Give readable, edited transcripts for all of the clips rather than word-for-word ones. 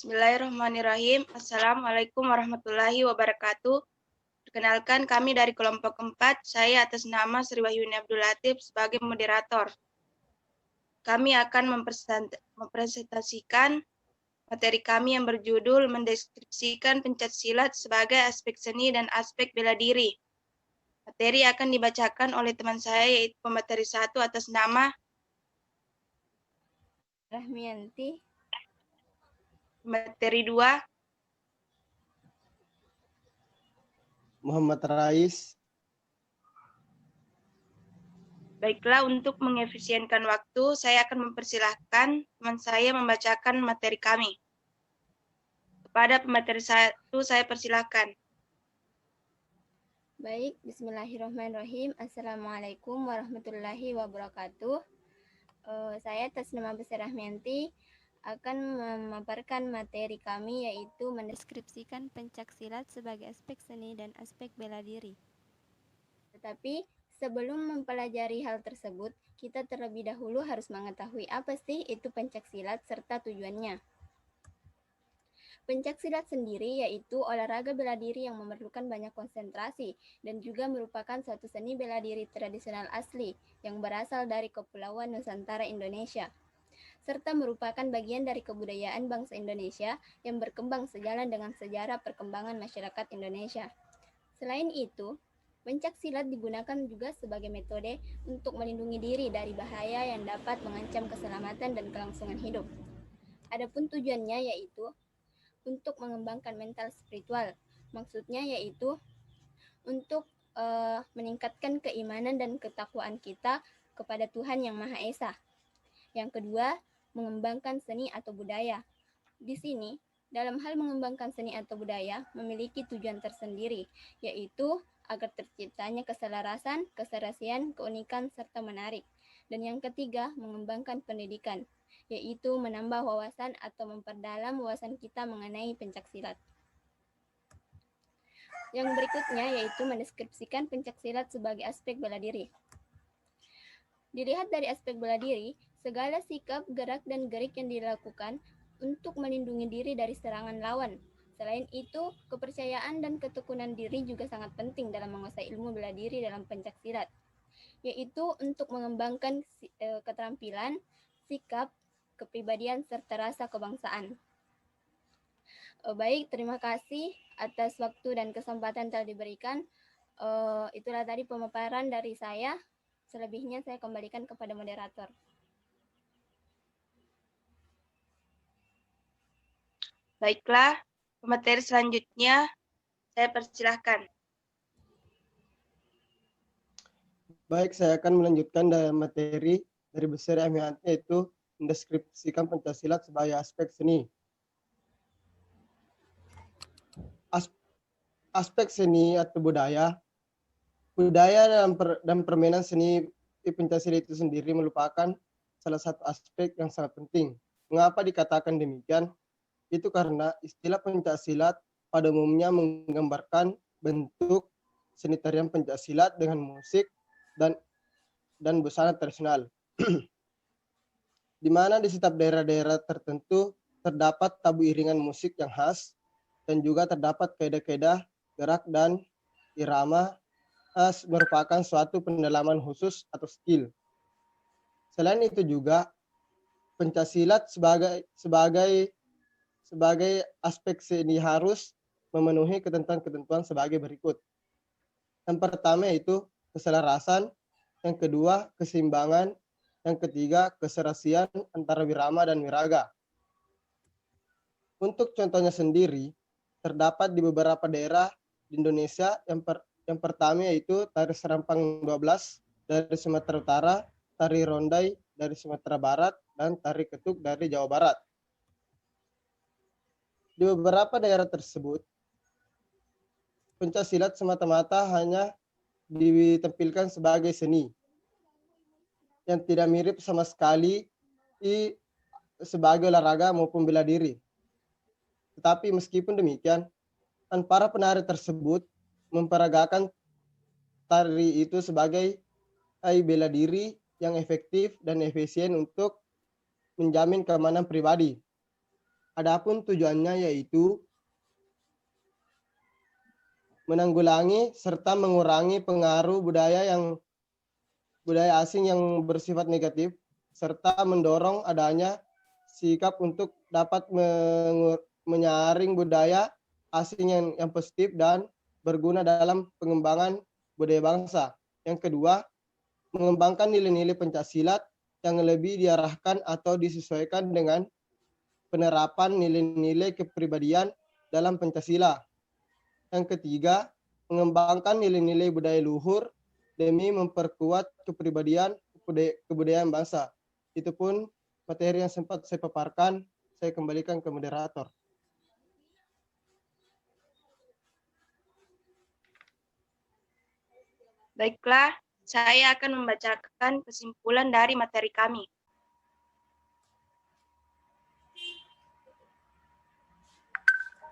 Bismillahirrahmanirrahim. Assalamualaikum warahmatullahi wabarakatuh. Perkenalkan, kami dari kelompok 4. Saya atas nama Sri Wahyuni Abdul Latif sebagai moderator. Kami akan mempresentasikan materi kami yang berjudul mendeskripsikan pencaksilat sebagai aspek seni dan aspek bela diri. Materi akan dibacakan oleh teman saya, yaitu pemateri 1 atas nama Rahmianti. Materi 2 Muhammad Rais. Baiklah, untuk mengefisienkan waktu, saya akan mempersilahkan teman saya membacakan materi kami. Kepada pemateri 1, saya persilahkan. Baik, bismillahirrahmanirrahim. Assalamualaikum warahmatullahi wabarakatuh. Saya atas nama Besar Rahmianti akan memaparkan materi kami, yaitu mendeskripsikan pencaksilat sebagai aspek seni dan aspek bela diri. Tetapi sebelum mempelajari hal tersebut, kita terlebih dahulu harus mengetahui apa sih itu pencaksilat serta tujuannya. Pencaksilat sendiri yaitu olahraga bela diri yang memerlukan banyak konsentrasi dan juga merupakan suatu seni bela diri tradisional asli yang berasal dari Kepulauan Nusantara Indonesia, serta merupakan bagian dari kebudayaan bangsa Indonesia yang berkembang sejalan dengan sejarah perkembangan masyarakat Indonesia. Selain itu, pencaksilat digunakan juga sebagai metode untuk melindungi diri dari bahaya yang dapat mengancam keselamatan dan kelangsungan hidup. Adapun tujuannya yaitu untuk mengembangkan mental spiritual. Maksudnya yaitu untuk meningkatkan keimanan dan ketakwaan kita kepada Tuhan Yang Maha Esa. Yang kedua, mengembangkan seni atau budaya. Di sini, dalam hal mengembangkan seni atau budaya memiliki tujuan tersendiri, yaitu agar terciptanya keselarasan, keserasian, keunikan, serta menarik. Dan yang ketiga, mengembangkan pendidikan, yaitu menambah wawasan atau memperdalam wawasan kita mengenai pencaksilat. Yang berikutnya yaitu mendeskripsikan pencaksilat sebagai aspek bela diri. Dilihat dari aspek bela diri, segala sikap, gerak, dan gerik yang dilakukan untuk melindungi diri dari serangan lawan. Selain itu, kepercayaan dan ketekunan diri juga sangat penting dalam menguasai ilmu bela diri dalam pencaksilat, yaitu untuk mengembangkan keterampilan, sikap, kepribadian, serta rasa kebangsaan. Baik, terima kasih atas waktu dan kesempatan telah diberikan. Itulah tadi pemaparan dari saya. Selebihnya saya kembalikan kepada moderator. Baiklah, pemateri selanjutnya saya persilahkan. Baik, saya akan melanjutkan dari materi dari Besar Rahmianti, yaitu mendeskripsikan pencaksilat sebagai aspek seni. Aspek seni atau budaya dalam permainan seni pencaksilat itu sendiri merupakan salah satu aspek yang sangat penting. Mengapa dikatakan demikian? Itu karena istilah pencaksilat pada umumnya menggambarkan bentuk seni tarian pencaksilat dengan musik dan busana tradisional. Di mana di setiap daerah-daerah tertentu terdapat tabu iringan musik yang khas dan juga terdapat kaedah-kaedah gerak dan irama khas merupakan suatu pendalaman khusus atau skill. Selain itu juga pencaksilat sebagai aspek seni harus memenuhi ketentuan-ketentuan sebagai berikut. Yang pertama yaitu keselarasan, yang kedua keseimbangan, yang ketiga keserasian antara wirama dan wiraga. Untuk contohnya sendiri, terdapat di beberapa daerah di Indonesia. Yang pertama yaitu tari Serampang 12 dari Sumatera Utara, tari Rondai dari Sumatera Barat, dan tari Ketuk dari Jawa Barat. Di beberapa daerah tersebut, pencaksilat semata-mata hanya ditampilkan sebagai seni yang tidak mirip sama sekali sebagai olahraga maupun bela diri. Tetapi meskipun demikian, para penari tersebut memperagakan tari itu sebagai bela diri yang efektif dan efisien untuk menjamin keamanan pribadi. Adapun tujuannya yaitu menanggulangi serta mengurangi pengaruh budaya asing yang bersifat negatif serta mendorong adanya sikap untuk dapat menyaring budaya asing yang positif dan berguna dalam pengembangan budaya bangsa. Yang kedua, mengembangkan nilai-nilai Pancasila yang lebih diarahkan atau disesuaikan dengan penerapan nilai-nilai kepribadian dalam Pancasila. Yang ketiga, mengembangkan nilai-nilai budaya luhur demi memperkuat kebudayaan bangsa. Itu pun materi yang sempat saya paparkan, saya kembalikan ke moderator. Baiklah, saya akan membacakan kesimpulan dari materi kami.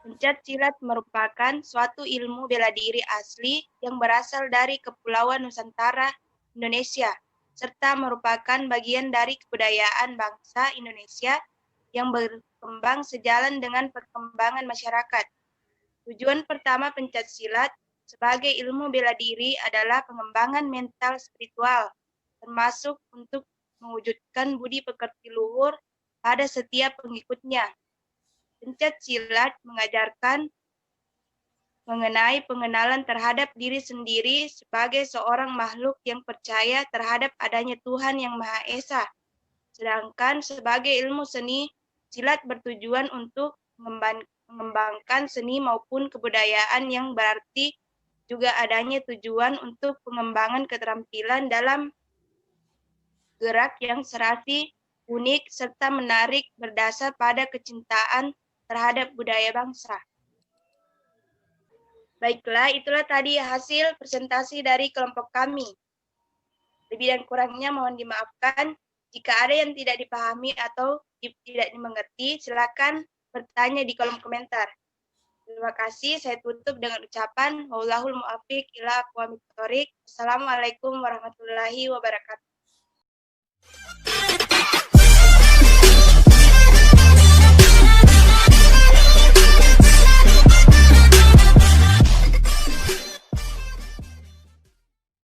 Pencaksilat merupakan suatu ilmu bela diri asli yang berasal dari Kepulauan Nusantara, Indonesia, serta merupakan bagian dari kebudayaan bangsa Indonesia yang berkembang sejalan dengan perkembangan masyarakat. Tujuan pertama pencaksilat sebagai ilmu bela diri adalah pengembangan mental spiritual, termasuk untuk mewujudkan budi pekerti luhur pada setiap pengikutnya. Pencaksilat mengajarkan mengenai pengenalan terhadap diri sendiri sebagai seorang makhluk yang percaya terhadap adanya Tuhan yang Maha Esa. Sedangkan sebagai ilmu seni, silat bertujuan untuk mengembangkan seni maupun kebudayaan yang berarti juga adanya tujuan untuk pengembangan keterampilan dalam gerak yang serasi, unik, serta menarik berdasar pada kecintaan terhadap budaya bangsa. Baiklah, itulah tadi hasil presentasi dari kelompok kami. Lebih dan kurangnya mohon dimaafkan. Jika ada yang tidak dipahami atau tidak dimengerti, silakan bertanya di kolom komentar. Terima kasih, saya tutup dengan ucapan wallahul muwaffiq ila aqwamit thoriq. Assalamualaikum warahmatullahi wabarakatuh.